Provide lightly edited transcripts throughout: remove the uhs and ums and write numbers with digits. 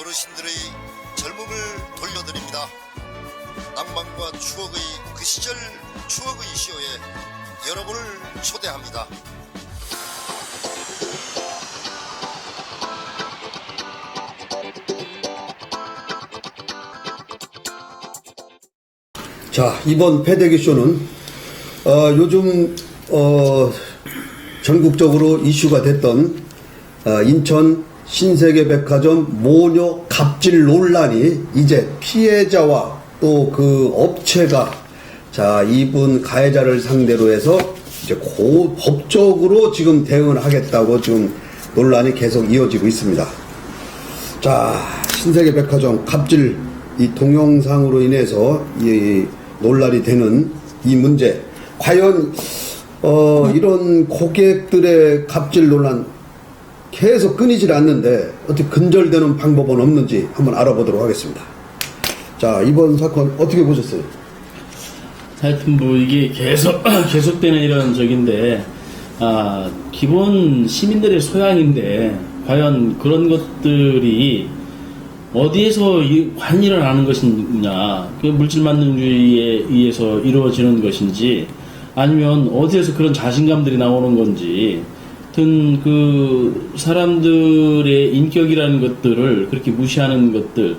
어르신들의 젊음을 돌려드립니다. 낭만과 추억의 그 시절 추억의 쇼에 여러분을 초대합니다. 자, 이번 패대기쇼는 요즘 전국적으로 이슈가 됐던 인천 신세계백화점 모녀 갑질 논란이 이제 피해자와 또 그 업체가 자, 이분 가해자를 상대로 해서 이제 법적으로 지금 대응을 하겠다고 지금 논란이 계속 이어지고 있습니다. 자, 신세계백화점 갑질 이 동영상으로 인해서 이 논란이 되는 이 문제, 과연 이런 고객들의 갑질 논란 계속 끊이질 않는데 어떻게 근절되는 방법은 없는지 한번 알아보도록 하겠습니다. 자, 이번 사건 어떻게 보셨어요? 하여튼 뭐 이게 계속되는 이런 적인데, 기본 시민들의 소양인데 과연 그런 것들이 어디에서 과연 일어나는 것이냐, 그 물질만능주의에 의해서 이루어지는 것인지, 아니면 어디에서 그런 자신감들이 나오는 건지, 하여튼 그 사람들의 인격이라는 것들을 그렇게 무시하는 것들,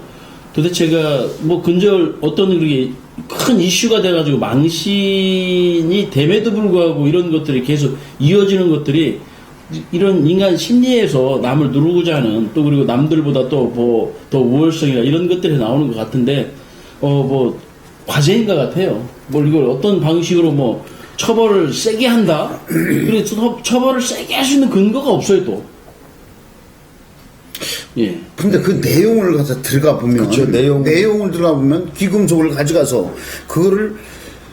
도대체가 뭐 근절 어떤 그렇게 큰 이슈가 돼가지고 망신이 됨에도 불구하고 이런 것들이 계속 이어지는 것들이 이런 인간 심리에서 남을 누르고자 하는, 또 그리고 남들보다 또 더 우월성이나 이런 것들이 나오는 것 같은데, 뭐 과제인 것 같아요. 뭐 이걸 어떤 방식으로 뭐 처벌을 세게 한다? 그래서 처벌을 세게 할 수 있는 근거가 없어요, 또. 예. 근데 그 내용을 가서 들어가 보면, 그쵸, 내용을 들어가 보면 귀금속을 가져가서 그거를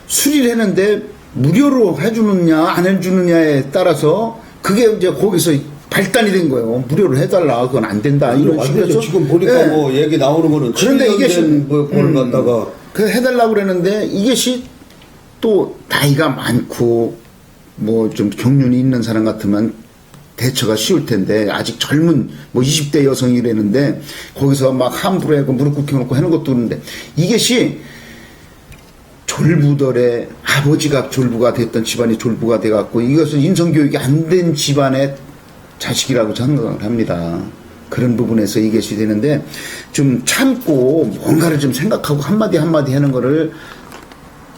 수리를 했는데 무료로 해주느냐 안 해주느냐에 따라서 그게 이제 거기서 발단이 된 거예요. 무료로 해달라, 그건 안 된다, 이런 식으로. 지금 보니까 네. 뭐 얘기 나오는 거는 그런데 이게 뭘 갖다가 그 해달라고 그랬는데 이것이 또 나이가 많고 뭐 좀 경륜이 있는 사람 같으면 대처가 쉬울 텐데, 아직 젊은 뭐 20대 여성이라는데 거기서 막 함부로 해고 무릎 꿇혀놓고 하는 것도 그런데, 이것이 졸부들의 아버지가 졸부가 됐던 집안이 졸부가 돼갖고 이것은 인성교육이 안 된 집안의 자식이라고 생각을 합니다. 그런 부분에서 이것이 되는데, 좀 참고 뭔가를 좀 생각하고 한마디 한마디 하는 거를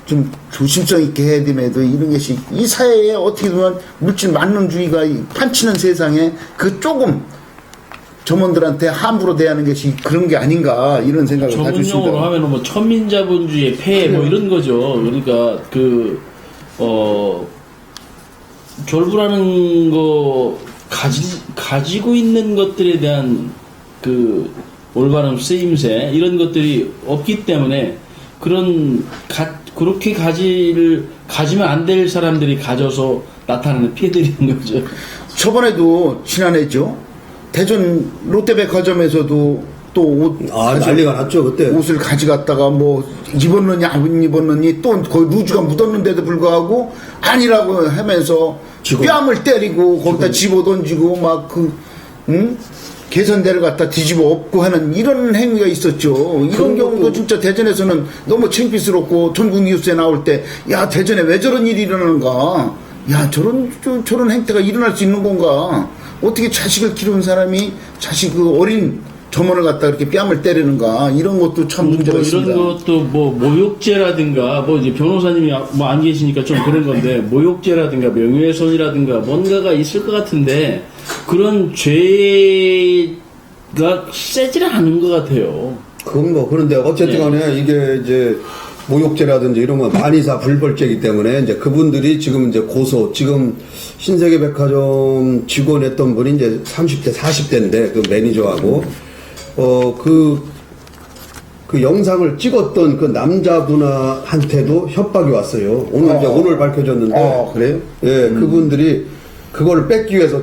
좀 조심성 있게 해야 됨에도 이런 것이 이 사회에 어떻게 보면 물질 만능주의가 판치는 세상에 그 조금 점원들한테 함부로 대하는 것이 그런 게 아닌가, 이런 생각을 가지고 있습니다. 전문용어로 하면은 뭐 천민자본주의의 폐해 뭐 이런 거죠. 그러니까 졸부라는 거 가지고 있는 것들에 대한 그 올바른 쓰임새 이런 것들이 없기 때문에 그렇게 가지면 안 될 사람들이 가져서 나타나는 피해들인 거죠. 저번에도 지난해죠. 대전 롯데백화점에서도 또 옷 난리가 났죠 그때. 옷을 가져갔다가 뭐 입었느니 안 입었느니 또 거의 루즈가 묻었는데도 불구하고 아니라고 하면서 뺨을 때리고 거기다 집어 던지고 막 개선대를 갖다 뒤집어 엎고 하는 이런 행위가 있었죠. 이런 경우도 진짜 대전에서는 너무 창피스럽고 전국 뉴스에 나올 때, 야, 대전에 왜 저런 일이 일어나는가? 야, 저런 행태가 일어날 수 있는 건가? 어떻게 자식을 키우는 사람이 그 어린 점원을 갖다 이렇게 뺨을 때리는가? 이런 것도 참 문제가 있습니다. 이런 것도 뭐 모욕죄라든가, 뭐 이제 변호사님이 뭐 안 계시니까 좀 그런 건데, 모욕죄라든가 명예훼손이라든가 뭔가가 있을 것 같은데, 그런 죄가 세지는 않은 것 같아요. 그건 뭐 그런데 어쨌든 간에 이게 이제 모욕죄라든지 이런 건 만이사 불벌죄이기 때문에 이제 그분들이 지금 이제 지금 신세계백화점 직원했던 분이 이제 30대 40대인데 그 매니저하고 그 영상을 찍었던 그 남자분한테도 협박이 왔어요. 오늘 밝혀졌는데. 그래요? 예, 그분들이 그걸 뺏기 위해서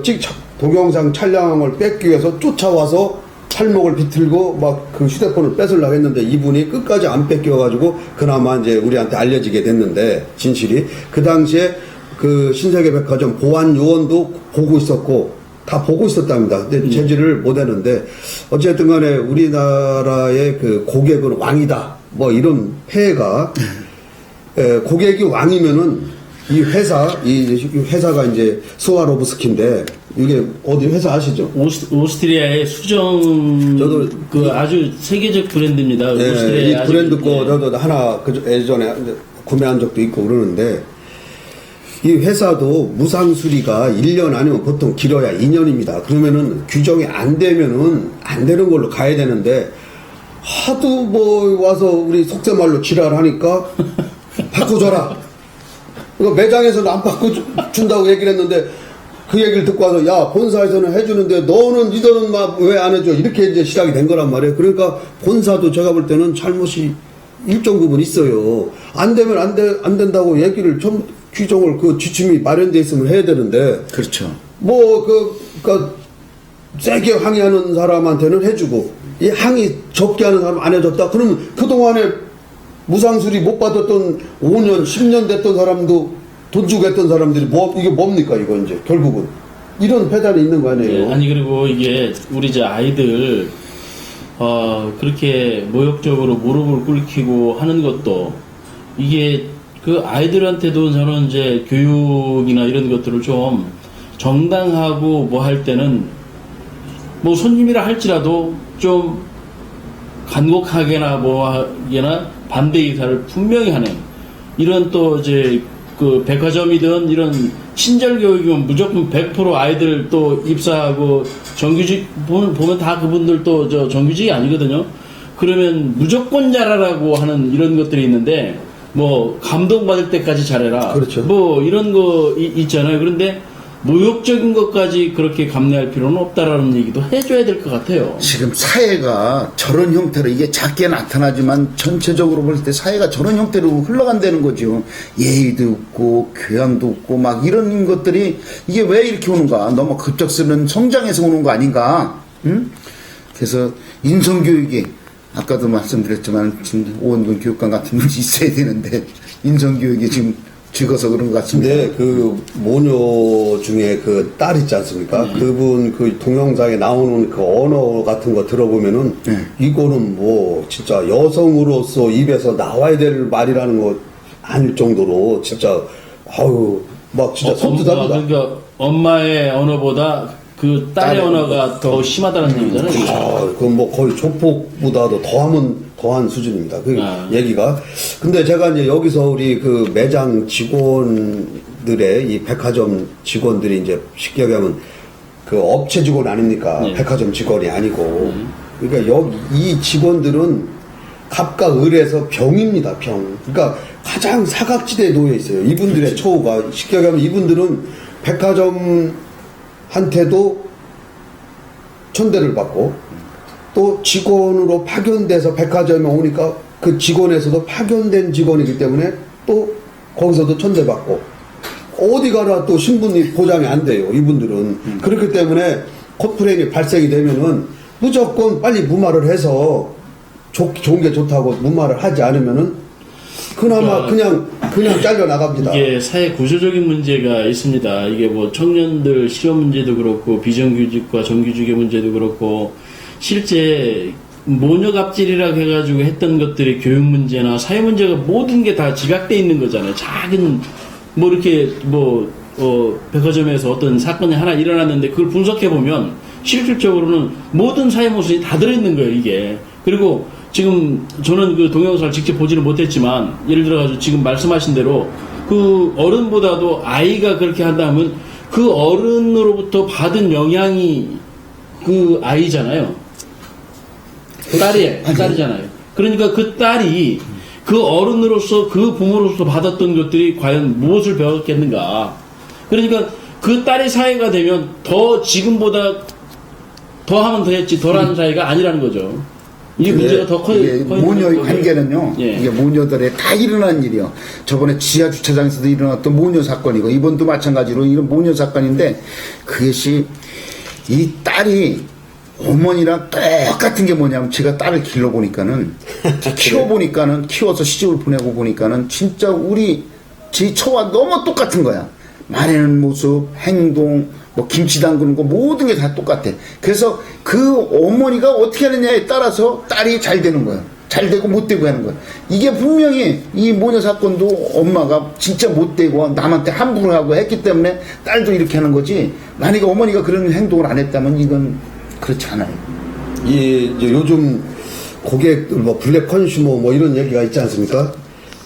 동영상 촬영한 걸 뺏기 위해서 쫓아와서 팔목을 비틀고 막 그 휴대폰을 뺏으려고 했는데 이분이 끝까지 안 뺏겨가지고 그나마 이제 우리한테 알려지게 됐는데, 진실이 그 당시에 그 신세계백화점 보안 요원도 보고 있었고 다 보고 있었답니다. 근데 제지를 못했는데 어쨌든 간에 우리나라의 그 고객은 왕이다. 뭐 이런 폐해가 고객이 왕이면은 이 회사가 이제 스와로브스키인데 이게 어디 회사 아시죠? 오스트리아의 수정 저도 그 아주 세계적 브랜드입니다. 네, 오스트리아의 이 아주- 브랜드 거 예. 저도 하나 예전에 구매한 적도 있고 그러는데 이 회사도 무상 수리가 1년 아니면 보통 길어야 2년입니다. 그러면은 규정이 안 되면은 안 되는 걸로 가야 되는데 하도 뭐 와서 우리 속세말로 지랄하니까 바꿔줘라. 이거 매장에서는 안 바꿔준다고 얘기를 했는데 그 얘기를 듣고 와서 야 본사에서는 해주는데 너는 니들은 왜 안 해줘 이렇게 이제 시작이 된 거란 말이에요. 그러니까 본사도 제가 볼 때는 잘못이 일정 부분 있어요. 안 되면 안 된다고 얘기를 좀 규정을 그 지침이 마련돼 있으면 해야 되는데 그렇죠. 그러니까 세게 항의하는 사람한테는 해주고 이 항의 적게 하는 사람 안 해줬다. 그러면 그 동안에 무상수리 못 받았던 5년, 10년 됐던 사람도 돈 주고 했던 사람들이 이게 뭡니까 이거 이제 결국은 이런 배달이 있는 거 아니에요? 예, 아니 그리고 이게 우리 이제 아이들 그렇게 모욕적으로 무릎을 꿇히고 하는 것도 이게 그 아이들한테도 저는 이제 교육이나 이런 것들을 좀 정당하고 뭐 할 때는 뭐 손님이라 할지라도 좀 간곡하게나 뭐 하게나 반대 의사를 분명히 하는 이런 또 이제 그 백화점이든 이런 친절 교육이면 무조건 100% 아이들 또 입사하고 정규직 보면 다 그분들 또 저 정규직이 아니거든요. 그러면 무조건 잘하라고 하는 이런 것들이 있는데 뭐 감동받을 때까지 잘해라. 그렇죠. 뭐 이런 거 있잖아요. 그런데 모욕적인 것까지 그렇게 감내할 필요는 없다라는 얘기도 해줘야 될 것 같아요. 지금 사회가 저런 형태로 이게 작게 나타나지만 전체적으로 볼 때 사회가 저런 형태로 흘러간다는 거죠. 예의도 없고 교양도 없고 막 이런 것들이 이게 왜 이렇게 오는가? 너무 급작스러운 성장에서 오는 거 아닌가? 응? 그래서 인성교육이 아까도 말씀드렸지만 지금 오원근 교육관 같은 분이 있어야 되는데 인성교육이 지금 적어서 그런 것 같습니다. 근데 그 모녀 중에 그 딸 있지 않습니까? 그분 그 동영상에 나오는 그 언어 같은 거 들어보면은 이거는 뭐 진짜 여성으로서 입에서 나와야 될 말이라는 거 아닐 정도로 진짜 아유 막 진짜 섬뜩합니다. 그러니까 엄마의 언어보다 그 딸의 언어가 더 심하다는 얘기잖아요. 아, 그건 뭐 거의 조폭보다도 더한 수준입니다. 그 얘기가. 근데 제가 이제 여기서 우리 그 매장 직원들의 이 백화점 직원들이 이제 쉽게 얘기하면 그 업체 직원 아닙니까? 네. 백화점 직원이 아니고. 그러니까 이 직원들은 갑과 을에서 병입니다, 병. 그러니까 가장 사각지대에 놓여 있어요. 이분들의 처우가. 쉽게 얘기하면 이분들은 백화점한테도 천대를 받고 또 직원으로 파견돼서 백화점에 오니까 그 직원에서도 파견된 직원이기 때문에 또 거기서도 천대받고 어디 가나 또 신분이 보장이 안 돼요. 이분들은. 그렇기 때문에 컷프레임이 발생이 되면은 무조건 빨리 무마를 해서 좋은 게 좋다고 무마를 하지 않으면은 그나마 그냥 잘려 나갑니다. 이게 사회 구조적인 문제가 있습니다. 이게 뭐 청년들 실업 문제도 그렇고 비정규직과 정규직의 문제도 그렇고 실제 모녀 갑질이라고 해가지고 했던 것들이 교육 문제나 사회 문제가 모든 게 다 지각돼 있는 거잖아요. 작은 뭐 이렇게 백화점에서 어떤 사건이 하나 일어났는데 그걸 분석해 보면 실질적으로는 모든 사회 모습이 다 들어있는 거예요. 이게. 그리고 지금 저는 그 동영상을 직접 보지는 못했지만 예를 들어가지고 지금 말씀하신 대로 그 어른보다도 아이가 그렇게 한다면 그 어른으로부터 받은 영향이 그 아이잖아요. 딸이잖아요. 그러니까 그 딸이 그 어른으로서 그 부모로서 받았던 것들이 과연 무엇을 배웠겠는가. 그러니까 그 딸이 사회가 되면 더 지금보다 더 하면 더 했지 덜 하는 사회가 아니라는 거죠. 이게 문제가 더 커요. 이게 모녀의 관계는요. 예. 이게 모녀들의 다 일어난 일이요. 저번에 지하 주차장에서도 일어났던 모녀 사건이고 이번도 마찬가지로 이런 모녀 사건인데 그것이 이 딸이 어머니랑 똑같은 게 뭐냐면 제가 딸을 길러보니까는 키워서 시집을 보내고 보니까는 진짜 우리 제 처와 너무 똑같은 거야. 말하는 모습, 행동, 뭐 김치 담그는 거 모든 게 다 똑같아. 그래서 그 어머니가 어떻게 하느냐에 따라서 딸이 잘 되는 거예요. 잘 되고 못 되고 하는 거예요. 이게 분명히 이 모녀 사건도 엄마가 진짜 못 되고 남한테 함부로 하고 했기 때문에 딸도 이렇게 하는 거지. 만약에 어머니가 그런 행동을 안 했다면 이건 그렇지 않아요. 이제 요즘 고객들 뭐 블랙 컨슈머 뭐 이런 얘기가 있지 않습니까?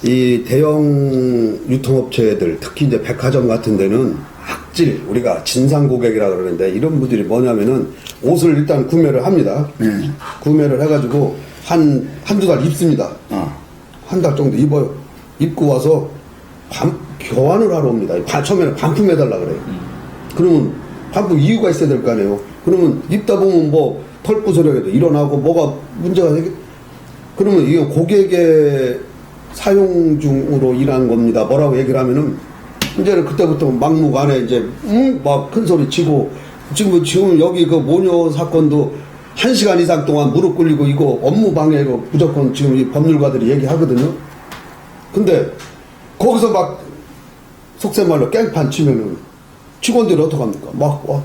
이 대형 유통업체들 특히 이제 백화점 같은 데는 악질 우리가 진상 고객이라 그러는데 이런 분들이 뭐냐면은 옷을 일단 구매를 합니다. 구매를 해가지고 한두 달 입습니다. 한 달 정도 입어요. 입고 와서 교환을 하러 옵니다. 처음에는 반품해달라 그래요. 그러면 반품 이유가 있어야 될 거 아니에요. 그러면 입다 보면 뭐 털부스러기도 일어나고 뭐가 문제가 되게 그러면 이게 고객의 사용 중으로 일한 겁니다. 뭐라고 얘기를 하면은 이제는 그때부터 막무 안에 이제 막 큰 소리 치고 지금 여기 그 모녀 사건도 1시간 이상 동안 무릎 꿇리고 이거 업무 방해로 무조건 지금 이 법률가들이 얘기하거든요. 근데 거기서 막 속셈말로 깽판 치면은 직원들이 어떡합니까? 막 와.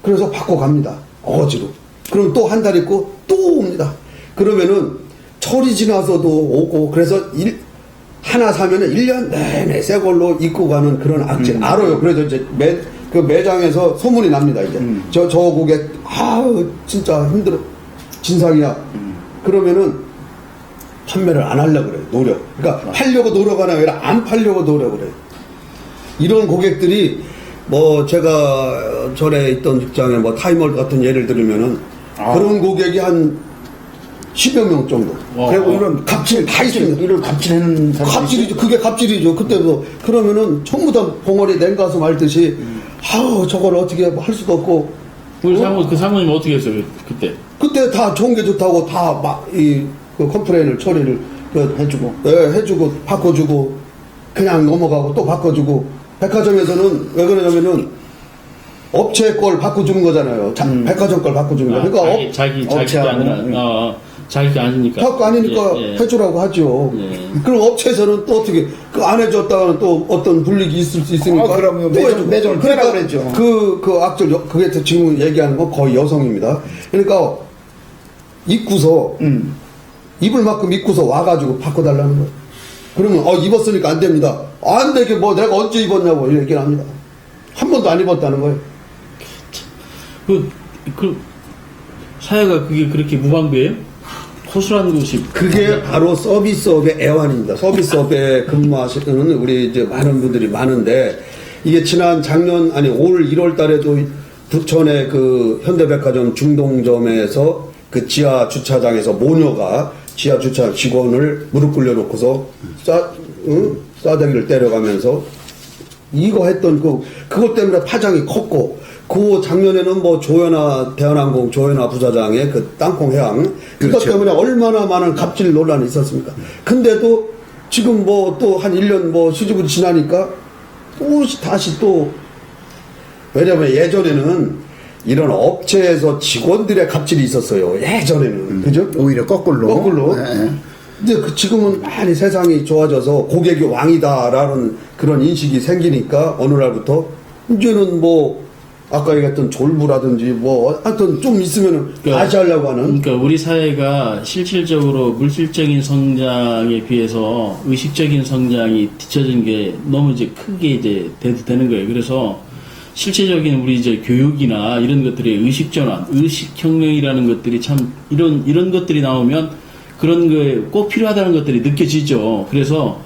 그래서 바꿔 갑니다. 어지로. 그럼 또 한 달 있고 또 옵니다. 그러면은 철이 지나서도 오고 그래서 하나 사면은 1년 내내 새 걸로 입고 가는 그런 악질 알아요. 그래서 이제 그 매장에서 소문이 납니다. 이제 저 고객 진짜 힘들어 진상이야. 그러면은 판매를 안 하려고 그래요. 노력. 그러니까 팔려고 노력하는 게 아니라 안 팔려고 노력을 해요. 이런 고객들이 뭐 제가 전에 있던 직장에 뭐 타임월드 같은 예를 들면은 그런 고객이 한 10여 명 정도. 그리고 이런 갑질 다 있습니다. 이런 갑질하는 사람이 갑질이죠. 그게 갑질이죠. 그때도 그러면은 전부 다 봉어리 냉가슴 앓듯이 저걸 어떻게 할 수도 없고. 우리 그 사모님 어떻게 했어요 그때? 다 좋은 게 좋다고 다 막 그 컴플레인을 처리를 해주고. 해주고 바꿔주고 그냥 넘어가고 또 바꿔주고. 백화점에서는 왜 그러냐면은 업체 걸 바꿔주는 거잖아요. 백화점 걸 바꿔주는 거. 그러니까 자기가 아니라 자기가 아니니까. 자기가 아니니까 해주라고 하죠. 그럼 업체에서는 또 어떻게 그 안 해줬다가는 또 어떤 불이익이 있을 수 있으니까. 그러면 또 해주고. 매점을 빼라고 그랬죠. 그 악질 그게 지금 얘기하는 건 거의 여성입니다. 그러니까 입고서 입을 만큼 입고서 와가지고 바꿔달라는 거예요. 그러면 입었으니까 안 됩니다. 안 되게 뭐 내가 언제 입었냐고 얘기를 합니다. 한 번도 안 입었다는 거예요. 그 사회가 그게 그렇게 무방비예요? 허술한 곳이 그게 바로 서비스업의 애환입니다. 서비스업에 근무하시는 우리 이제 많은 분들이 많은데 이게 올 1월 달에도 부천의 그 현대백화점 중동점에서 그 지하 주차장에서 모녀가 지하 주차 직원을 무릎 꿇려 놓고서 싸대기를 때려가면서 이거 했던 그것 때문에 파장이 컸고 그 작년에는 뭐 대한항공 조현아 부사장의 그 땅콩 해양 그것 그렇죠. 때문에 얼마나 많은 갑질 논란이 있었습니까? 근데도 지금 뭐 또 한 1년 뭐 수습이 지나니까 또 다시 또 왜냐면 예전에는 이런 업체에서 직원들의 갑질이 있었어요. 예전에는 그죠? 오히려 거꾸로. 네. 근데 지금은 많이 세상이 좋아져서 고객이 왕이다라는 그런 인식이 생기니까 어느 날부터 이제는 뭐 아까 얘기했던 졸부라든지 뭐 하여튼 좀 있으면은 다시 하려고 하는. 그러니까 우리 사회가 실질적으로 물질적인 성장에 비해서 의식적인 성장이 뒤처진 게 너무 이제 크게 이제 되는 거예요. 그래서 실제적인 우리 이제 교육이나 이런 것들의 의식 전환, 의식 혁명이라는 것들이 참 이런 것들이 나오면 그런 거에 꼭 필요하다는 것들이 느껴지죠. 그래서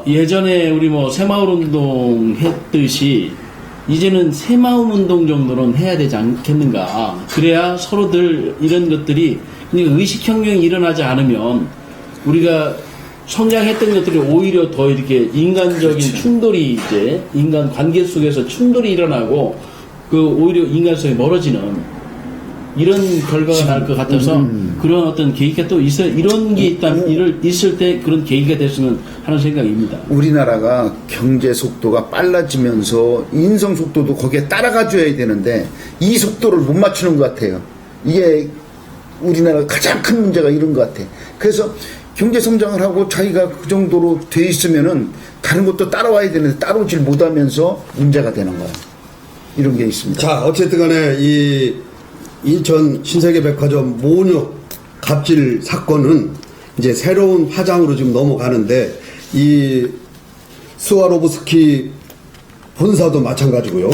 예전에 우리 뭐 새마을 운동 했듯이 이제는 새마을 운동 정도는 해야 되지 않겠는가. 그래야 서로들 이런 것들이 그러니까 의식 혁명이 일어나지 않으면 우리가 성장했던 것들이 오히려 더 이렇게 인간적인 충돌이 이제 인간 관계 속에서 충돌이 일어나고 그 오히려 인간성이 멀어지는 이런 결과가 날 것 같아서 그런 어떤 계기가 또 있어요. 이런 게 있을 때 그런 계기가 됐으면 하는 생각입니다. 우리나라가 경제 속도가 빨라지면서 인성 속도도 거기에 따라가줘야 되는데 이 속도를 못 맞추는 것 같아요. 이게 우리나라 가장 큰 문제가 이런 것 같아. 그래서 경제 성장을 하고 자기가 그 정도로 돼 있으면은 다른 것도 따라와야 되는데 따라오질 못하면서 문제가 되는 거야. 이런 게 있습니다. 자, 어쨌든 간에 이 인천 신세계백화점 모녀 갑질 사건은 이제 새로운 화장으로 지금 넘어가는데, 이 스와로브스키 본사도 마찬가지고요.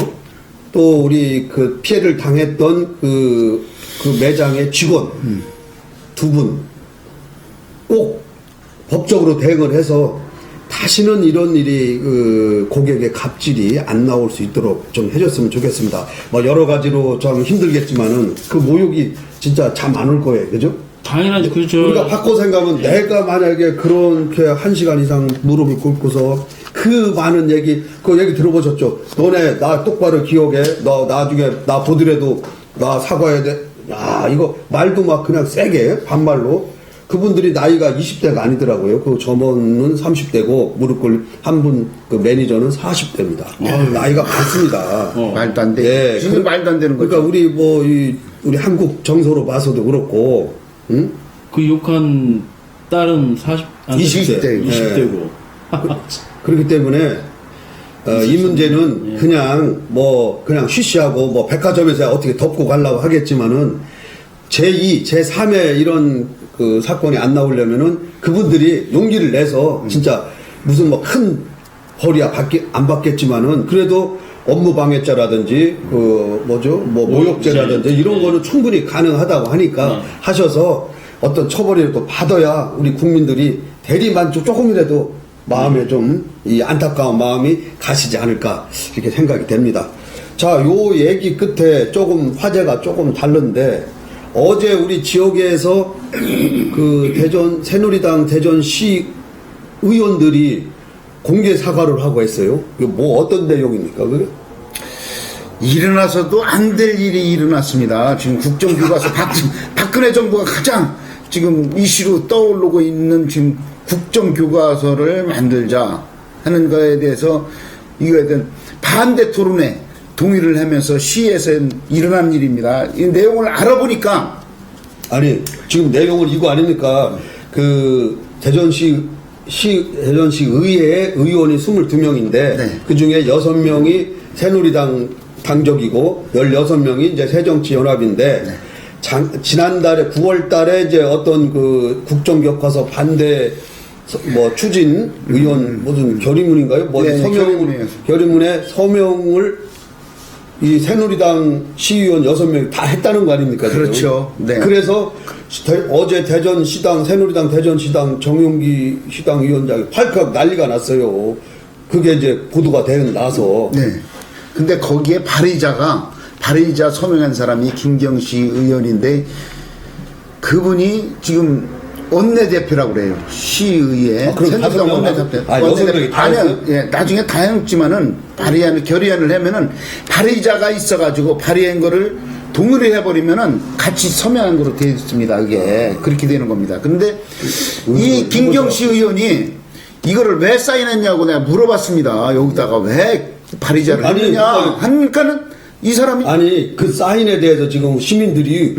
또 우리 그 피해를 당했던 그 매장의 직원 두 분 꼭 법적으로 대응을 해서 다시는 이런 일이 그 고객의 갑질이 안 나올 수 있도록 좀 해줬으면 좋겠습니다. 뭐 여러 가지로 좀 힘들겠지만은 그 모욕이 진짜 참 안 올 거예요, 그죠? 당연하지, 그렇죠. 우리가 바꿔 생각하면 내가 만약에 그렇게 1시간 이상 무릎을 꿇고서 그 많은 얘기, 그 얘기 들어보셨죠? 너네 나 똑바로 기억해. 너 나중에 나 보더라도 나 사과해야 돼. 야, 이거 말도 막 그냥 세게 반말로. 그분들이 나이가 20대가 아니더라고요. 그 점원은 30대고 무릎 꿇 한 분 그 매니저는 40대입니다. 나이가 많습니다. 말도 안 돼. 예, 지금 말도 안 되는 거죠. 그러니까 우리 뭐 우리 한국 정서로 봐서도 그렇고, 응? 그 욕한 딸은 20대. 20대고. 그렇기 때문에 이 문제는 그냥 뭐 그냥 쉬쉬하고 뭐 백화점에서 어떻게 덮고 가려고 하겠지만은 제2, 제3의 이런 그 사건이 안 나오려면은 그분들이 용기를 내서 진짜 무슨 뭐 큰 벌이야 안 받겠지만은 그래도 업무 방해죄라든지 그 뭐죠 뭐 모욕죄라든지 이런 거는 충분히 가능하다고 하니까 하셔서 어떤 처벌이라도 받아야 우리 국민들이 대리만족 조금이라도 마음에 좀 이 안타까운 마음이 가시지 않을까 이렇게 생각이 됩니다. 자, 요 얘기 끝에 조금 화제가 조금 다른데 어제 우리 지역에서 그 대전 새누리당 대전시 의원들이 공개 사과를 하고 했어요. 이거 뭐 어떤 내용입니까? 그게? 일어나서도 안 될 일이 일어났습니다. 지금 국정교과서 박근혜 정부가 가장 지금 이슈로 떠오르고 있는 지금 국정교과서를 만들자 하는 거에 대해서 이거에 대한 반대 토론에 동의를 하면서 시에서 일어난 일입니다. 이 내용을 알아보니까 아니 지금 내용은 이거 아닙니까? 그 대전시 의회의 의원이 22명인데 네. 그 중에 6명이 새누리당 당적이고 16명이 이제 새정치연합인데 네. 지난달에 9월달에 이제 어떤 그 국정교과서 반대 뭐 추진 의원 무슨 결의문인가요? 뭐 네, 서명을 결의문에 서명을 이 새누리당 시의원 6명이 다 했다는 거 아닙니까? 지금? 그렇죠. 네. 그래서 어제 대전시당 새누리당 대전시당 정용기 시당 위원장이 팔칵 난리가 났어요. 그게 이제 보도가 되고 나서. 네. 근데 거기에 발의자 서명한 사람이 김경시 의원인데 그분이 지금 원내대표라고 그래요. 시의회. 그럼 새누리당 원내대표. 여섯 명이 다 했어요? 예, 나중에 다 했지만은 결의안을 하면은 발의자가 있어가지고 발의한 거를 동의를 해버리면은 같이 서명한 거로 되어 있습니다. 이게 그렇게 되는 겁니다. 근데 이 김경시 의원이 이거를 왜 사인했냐고 내가 물어봤습니다. 여기다가 왜 발의자를 했느냐 하니까는 이 사람이 아니 그 사인에 대해서 지금 시민들이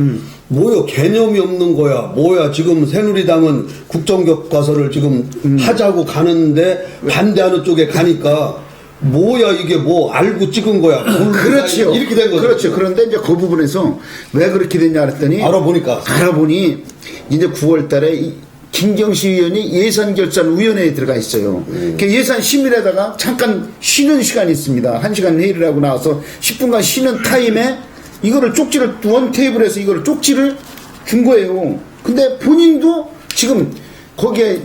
뭐야 개념이 없는 거야 뭐야 지금 새누리당은 국정교과서를 지금 하자고 가는데 반대하는 쪽에 가니까 뭐야 이게 뭐 알고 찍은 거야 그렇죠 이렇게 된 거죠. 그렇죠. 그런데 이제 그 부분에서 왜 그렇게 됐냐 그랬더니 알아보니 이제 9월달에 김경시 의원이 예산결산위원회에 들어가 있어요. 그 예산 심의에다가 잠깐 쉬는 시간이 있습니다. 1시간 회의를 하고 나와서 10분간 쉬는 타임에 이거를 쪽지를 원 테이블에서 이거를 쪽지를 준 거예요. 근데 본인도 지금 거기에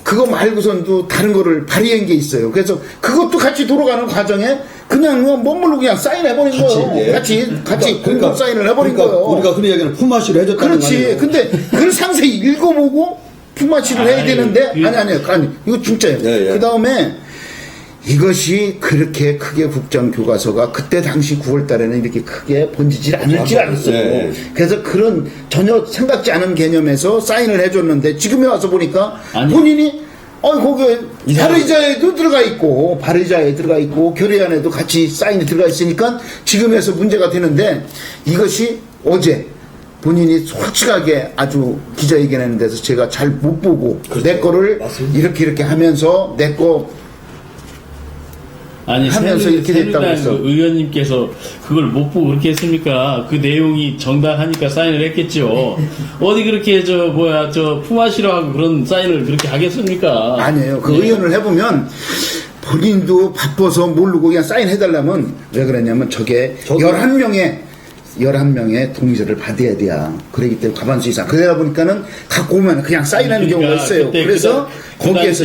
그거 말고선도 다른 거를 발의한 게 있어요. 그래서 그것도 같이 돌아가는 과정에 그냥 멋물로 그냥 사인해버린 거예요. 같이 공동 사인을 해버린 거예요. 우리가 흔히 얘기하는 품앗이를 해줬다는 거 아니에요? 그렇지. 근데 그걸 상세히 읽어보고 품앗이를 해야 되는데 아니 이거 진짜예요. 예. 그 다음에 이것이 그렇게 크게 국정교과서가 그때 당시 9월달에는 이렇게 크게 번지질 않을지 알았어요. 예. 그래서 그런 전혀 생각지 않은 개념에서 사인을 해줬는데 지금에 와서 보니까 본인이 거기에 발의자에도 들어가 있고 결의안에도 같이 사인이 들어가 있으니까 지금에서 문제가 되는데 이것이 어제 본인이 솔직하게 아주 기자회견하는 데서 제가 잘 못 보고 내 거를 맞습니다. 이렇게 하면서 내 거 아니 하면서 이렇게 됐다고 새누리당 해서 그 의원님께서 그걸 못 보고 그렇게 했습니까? 그 내용이 정당하니까 사인을 했겠죠. 어디 그렇게 저 품앗이라고 그런 사인을 그렇게 하겠습니까? 아니에요. 그 네. 의원을 해보면 본인도 바빠서 모르고 그냥 사인해달라면 왜 그러냐면 저게 저도- 11명의 동의서를 받아야 돼요. 그러기 때문에 과반수 이상. 그러다 보니까는 갖고 오면 그냥 사인하는 경우가 있어요. 그때 그래서 거기에서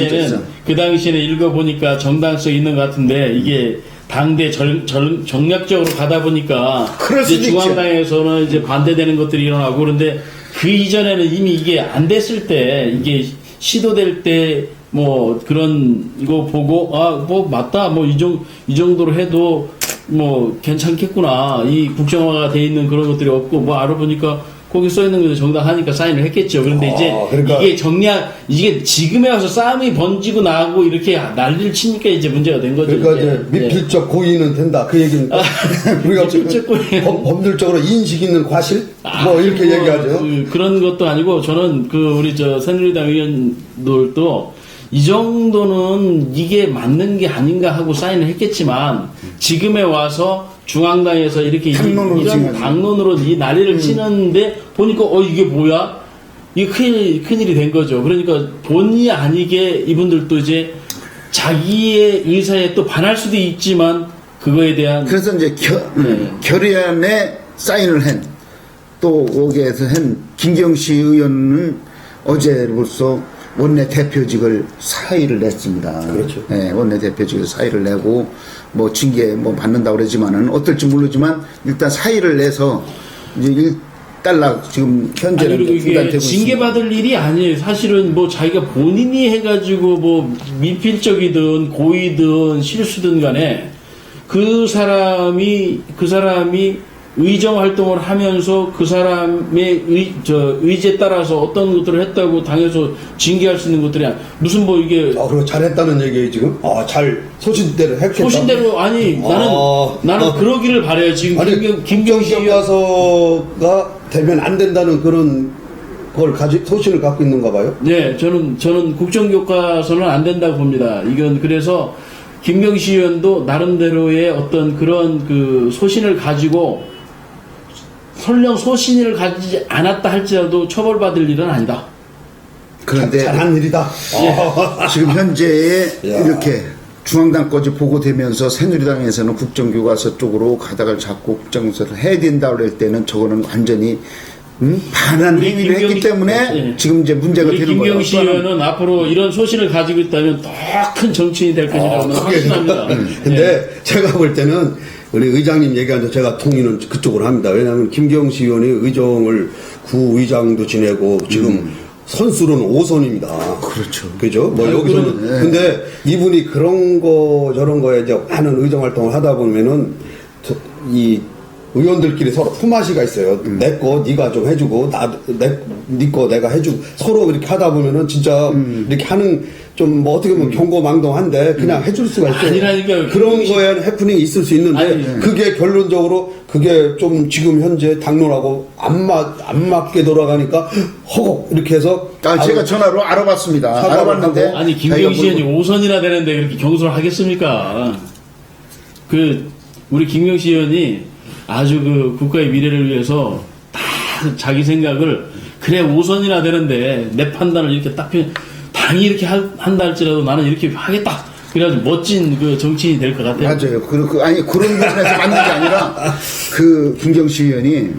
그 당시에는 읽어보니까 정당성 있는 것 같은데 이게 당대 정략적으로 가다 보니까 그럴 이제 수도 있죠. 중앙당에서는 이제 반대되는 것들이 일어나고 그런데 그 이전에는 이미 이게 안 됐을 때 이게 시도될 때 뭐 그런 이거 보고 아 뭐 맞다 뭐 이 정도로 해도 뭐 괜찮겠구나 이 국정화가 돼 있는 그런 것들이 없고 뭐 알아보니까 거기 써 있는 것도 정당하니까 사인을 했겠죠. 그런데 이제 그러니까- 이게 이게 지금에 와서 싸움이 번지고 나고 이렇게 난리를 치니까 이제 문제가 된 거죠. 그러니까 이제 예. 미필적 고의는 된다 그 얘기입니까? 우리가 미필적 고의. 법률적으로 인식 있는 과실 뭐 이렇게 뭐, 얘기하죠. 그런 것도 아니고 저는 우리 새누리당 의원들도 이 정도는 이게 맞는 게 아닌가 하고 사인을 했겠지만 지금에 와서 중앙당에서 이렇게 당론으로 이런 지금 당론으로 이 난리를 치는데 보니까 이게 뭐야? 이게 큰일이 된 거죠. 그러니까 본의 아니게 이분들도 이제 자기의 의사에 또 반할 수도 있지만 그거에 대한 그래서 이제 네. 결의안에 사인을 한 또 거기에서 한 김경시 의원은 어제로서 원내 대표직을 사의를 냈습니다. 그렇죠. 네, 원내 대표직을 사의를 내고 뭐 징계 뭐 받는다고 그러지만은 어떨지 모르지만 일단 사의를 내서 이제 일단락 지금 현재는 아니, 그리고 이게 중단되고 있습니다. 징계받을 일이 아니에요. 사실은 뭐 자기가 본인이 해가지고 뭐 미필적이든 고의든 실수든 간에 그 사람이 의정 활동을 하면서 그 사람의 의지에 따라서 어떤 것들을 했다고 당해서 징계할 수 있는 것들이 무슨 뭐 이게 그리고 잘했다는 얘기예요 지금. 잘 소신대로 했겠다. 소신대로 아니 나는 그러기를 바래요. 지금 아니 김경시 의원 교과서가 되면 안 된다는 그런 걸 소신을 갖고 있는가 봐요. 네, 저는 국정교과서는 안 된다고 봅니다. 이건 그래서 김경시 의원도 나름대로의 어떤 그런 그 소신을 가지고 설령 소신을 가지지 않았다 할지라도 처벌받을 일은 아니다. 그런데 잘한 일이다. 지금 현재에 야. 이렇게 중앙당까지 보고되면서 새누리당에서는 국정교과서 쪽으로 가닥을 잡고 국정교과서를 해야 된다고 할 때는 저거는 완전히 반한 우리 행위를 했기 김경시- 때문에 예. 지금 이제 문제가 우리 되는 거예요. 김경시 의원은 앞으로 이런 소신을 가지고 있다면 더 큰 정치인이 될 것이라고 확신합니다. 근데 제가 볼 때는 우리 의장님 얘기한 데 제가 동의는 그쪽으로 합니다. 왜냐하면 김경시 의원이 의정을 구의장도 지내고 지금 선수는 5선입니다. 그렇죠. 그죠? 뭐 아니, 여기서는. 근데 이분이 그런 거 저런 거에 이제 많은 의정 활동을 하다 보면은 이 의원들끼리 서로 품앗이가 있어요. 내 거 네가 좀 해주고 네 거 내가 해주고 서로 이렇게 하다 보면은 진짜 이렇게 하는 좀 뭐 어떻게 보면 경고망동한데 그냥 해줄 수가 있어요. 아니라니까요. 그런 거에 해프닝이 있을 수 있는데 아니, 그게 결론적으로 그게 좀 지금 현재 당론하고 안 맞게 돌아가니까 허걱 이렇게 해서 제가 전화로 알아봤습니다. 사과를 알아봤는데 하고. 아니 김경시 의원이 5선이나 되는데 그렇게 경선을 하겠습니까? 우리 김경시 의원이 아주 그 국가의 미래를 위해서 다 자기 생각을 그래 5선이나 되는데 내 판단을 이렇게 딱 당이 이렇게 한다 할지라도 나는 이렇게 하겠다. 그래가지고 멋진 그 정치인이 될 것 같아요. 맞아요. 아니 그런 부분에서 맞는 게 아니라 그 김경시 의원이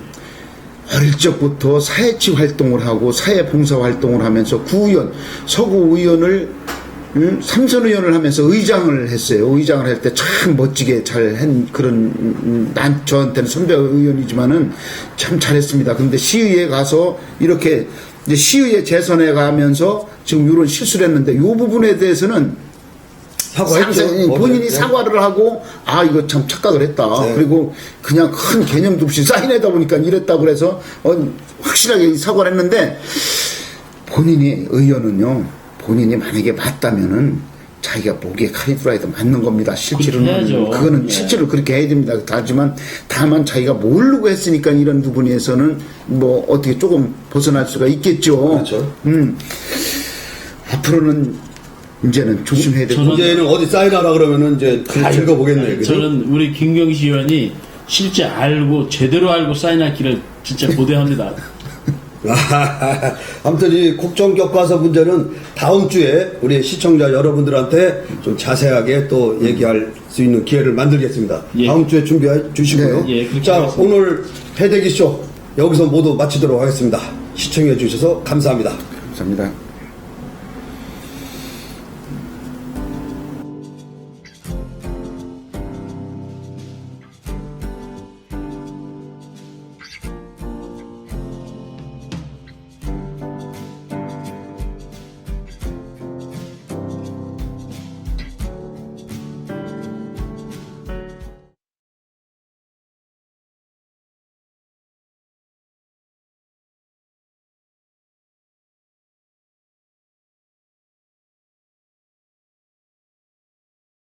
어릴 적부터 사회치 활동을 하고 사회봉사 활동을 하면서 구의원, 서구 의원을 3선 의원을 하면서 의장을 했어요. 의장을 할 때 참 멋지게 잘 한 그런 저한테는 선배 의원이지만은 참 잘했습니다. 근데 시의회 가서 이렇게 이제 시의회 재선에 가면서 지금 이런 실수를 했는데 이 부분에 대해서는 사과했죠. 본인이 사과를 하고 이거 참 착각을 했다. 네. 그리고 그냥 큰 개념도 없이 사인하다 보니까 이랬다 그래서 확실하게 사과를 했는데 본인이 의원은요. 본인이 만약에 맞다면은 자기가 목에 칼이 들어야도 맞는 겁니다. 실제로는 그렇게 해야죠. 그거는 네. 실제로 그렇게 해야 됩니다. 하지만 다만 자기가 모르고 했으니까 이런 부분에서는 뭐 어떻게 조금 벗어날 수가 있겠죠. 그렇죠. 앞으로는 이제는 조심해야 되고. 저는- 이제는 어디 사인하라 그러면은 이제 다 읽어보겠네요. 그죠? 저는 우리 김경식 의원이 실제 알고 제대로 알고 사인할 길을 진짜 고대합니다. 아무튼 이 국정교과서 문제는 다음 주에 우리 시청자 여러분들한테 좀 자세하게 또 얘기할 수 있는 기회를 만들겠습니다. 예. 다음 주에 준비해 주시고요. 네, 예, 그렇게 자, 하겠습니다. 오늘 패대기쇼 여기서 모두 마치도록 하겠습니다. 시청해 주셔서 감사합니다. 감사합니다.